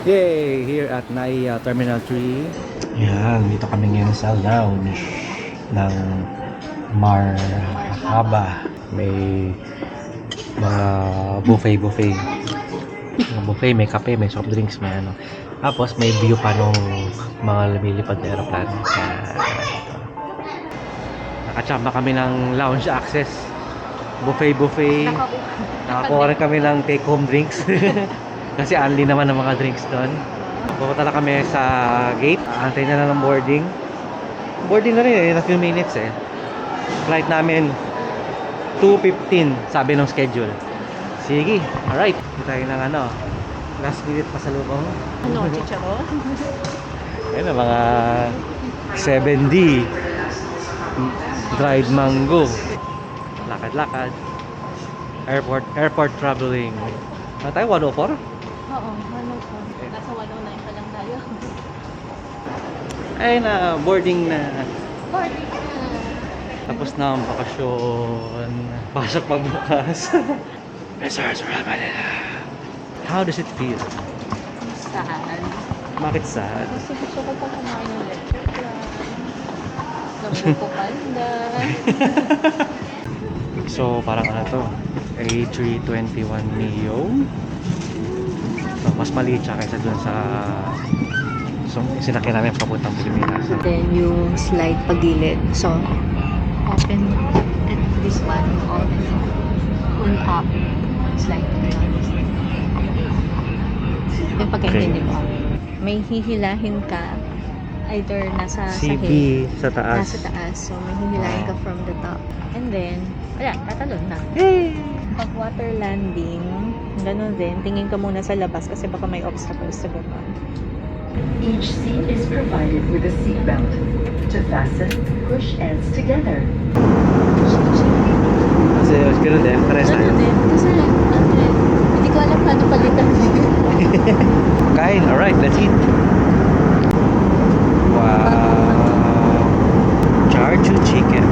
Yay! Here at NAIA Terminal 3. Yan, dito kami ngayon sa lounge ng Marhaba. May mga buffet. Buffet, may kape, may soft drinks, may ano. Tapos may view pa nung mga lumilipad na aeroplano. Nakachamba kami ng lounge access. Buffet. Nakakuha rin kami ng take home drinks. Kasi only naman ang mga drinks doon. Pupunta na kami sa gate. Antay na ng boarding. Boarding na rin in a few minutes eh. Flight namin 2:15 sabi ng schedule. Sige, alright. Hindi tayo ng last minute pasalubong. Ano, chicharon? Ayun ang mga 7D dried mango. Lakad-lakad. Airport traveling. Ano tayo? 104? Oo, ano po. Nasa 109 pa lang tayo. Ay na, boarding na. Boarding na. Tapos na ang bakasyon. Pasok pagbukas. Mr. Manila. How does it feel? Saan? Bakit sad? Kasi gusto ko pa kumain ng electric plan. Nabuko panda. So, parang ano to? A321 Neo. So, mas maliit siya kaysa dun sa sinakyan namin papuntang Pilipinas. Then yung slide pagilid. So, open and this one on up. Slide on down. Yung pagkaintindi mo. May hihilahin ka either nasa CB sahig, sa taas. nasa taas. So, may hihilahin ka from the top. And then, wala, tatalon na. Hey! Pag water landing, ganun din. Tingin ka muna sa labas kasi baka may obstacles sa baba. Each seat is provided with a seat belt. To fasten, push ends together. Kasi ganun din, pares tayo. Ganun din. Kasi, hindi ko alam paano palitan din. Kain, alright, let's eat. Wow. Charchu chicken.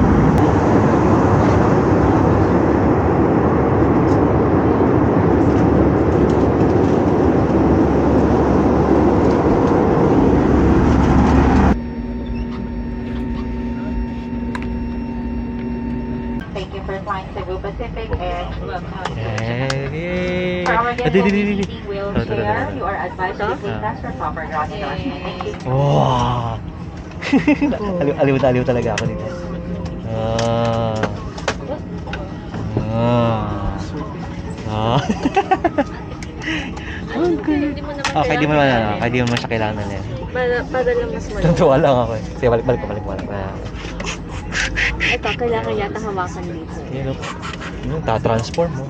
Thank you for flying Cebu Pacific and Yay! for our guests Didi. using wheelchair, you are advised to please ask for proper ground endorsement. Thank you. Wow! aliw talaga ako dito. Hindi mo naman Kahit di mo naman, kahit di mo naman siya kailangan na yan. Para lang mas malaki. Tuntua lang ako eh. Sige, balik ko. Ito, kailangan yata hawakan dito. Yun, ta-transform mo.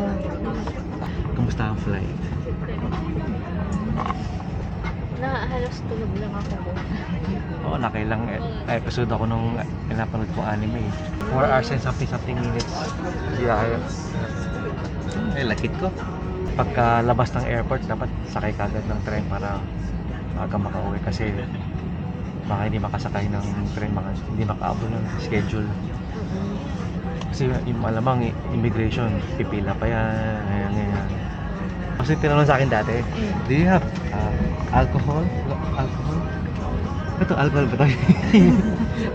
Kumusta ang flight? Halos tulog lang ako. Oo, nakailang episode ako nung pinapanood ko anime eh. 4 hours and something minutes. Yeah. Lakit ko. Pagkalabas ng airport, dapat sakay kagad ng tren para maaga makauwi kasi baka hindi makasakay ng tren, hindi makaabot ng schedule. Kasi yung malamang immigration, pipila pa yan, ganyan. Kasi tinanong sa akin dati, do you have alcohol? Alcohol? Ito, alcohol ba tayo?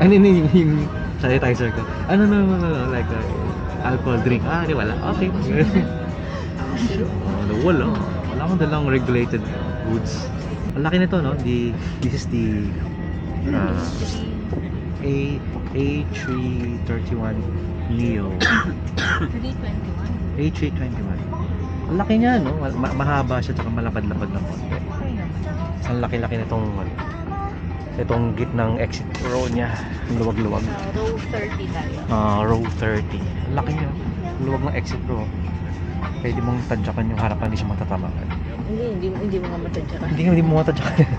Ano yung sanitizer ko? No, like alcohol drink. Di wala. Okay. Wala akong dalang regulated goods. Ang laki nito, no? This is the A331 Neo. 321. A321. Ang laki niya, no? Mahaba siya, tsaka malapad-lapad na konti. Ang laki-laki nitong itong gitnang exit row niya. Luwag-luwag. Row 30 tayo. Row 30. Ang laki niya. Luwag ng exit row. Pwede mong tadyakan yung harapan, hindi siya matatamaan. Hindi mo nga matadyakan. Hindi mo matadyakan.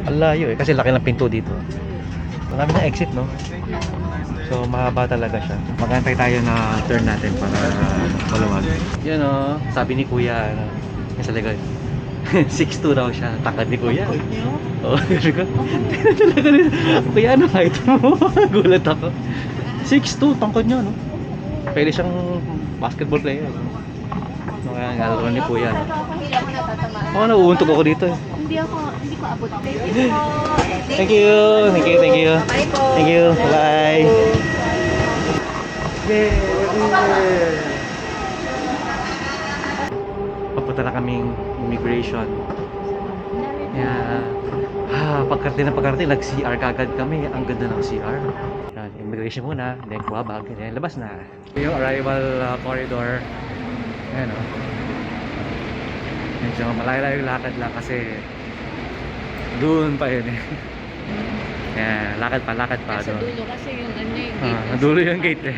Ang layo eh. Kasi laki ng pinto dito. Marami na exit, no? So, mahaba talaga siya. Magantay tayo na turn natin para maluwag. Yan o. Sabi ni Kuya, sa likod. 6'2 daw siya. Takad ni Kuya. Oo, sabi ko. Talaga rin. Kuya, ano height mo? Gulat ako. 6'2, tangkad niya, no? Pwede siyang basketball player. Kaya nga laro ni Kuya. Hindi ako natatamaan. Nauuntog ako dito eh. hindi ko abot. Thank you po. Thank you. Thank you. Thank you. Bye po. Thank you. Bye. Yay! Papunta na kaming immigration. Yeah. Pagkarating nag-CR kagad kami. Ang ganda ng CR. Yan, immigration muna, then kuha bag, then labas na. Yung arrival corridor. Ayan o. Medyo malayo-layo yung lakad lang kasi doon pa yun eh. Yan, lakad pa Sa doon. dulo kasi yung ano yung gate. Nadulo yung gate eh.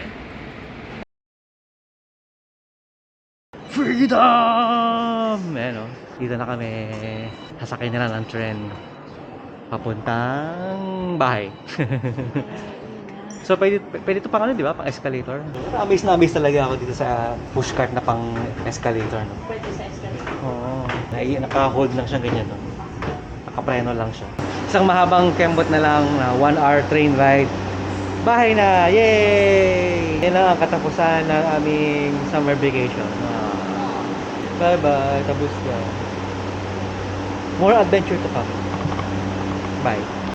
Freedom! Ayan o. Dito na kami. Sasakay na lang ng tren. Papuntang bahay. So, pwede ito pang ano, di ba? Pang escalator. Na amaze talaga ako dito sa pushcart na pang escalator. No? Pwede sa escalator. Oo. Naka-hold lang siya ganyan. No? Nakapreno lang siya. Isang mahabang kembot na lang na 1 hour train ride. Bahay na! Yay! Yan lang ang katapusan ng aming summer vacation. Bye-bye. Tapos na. More adventure to come. Bye.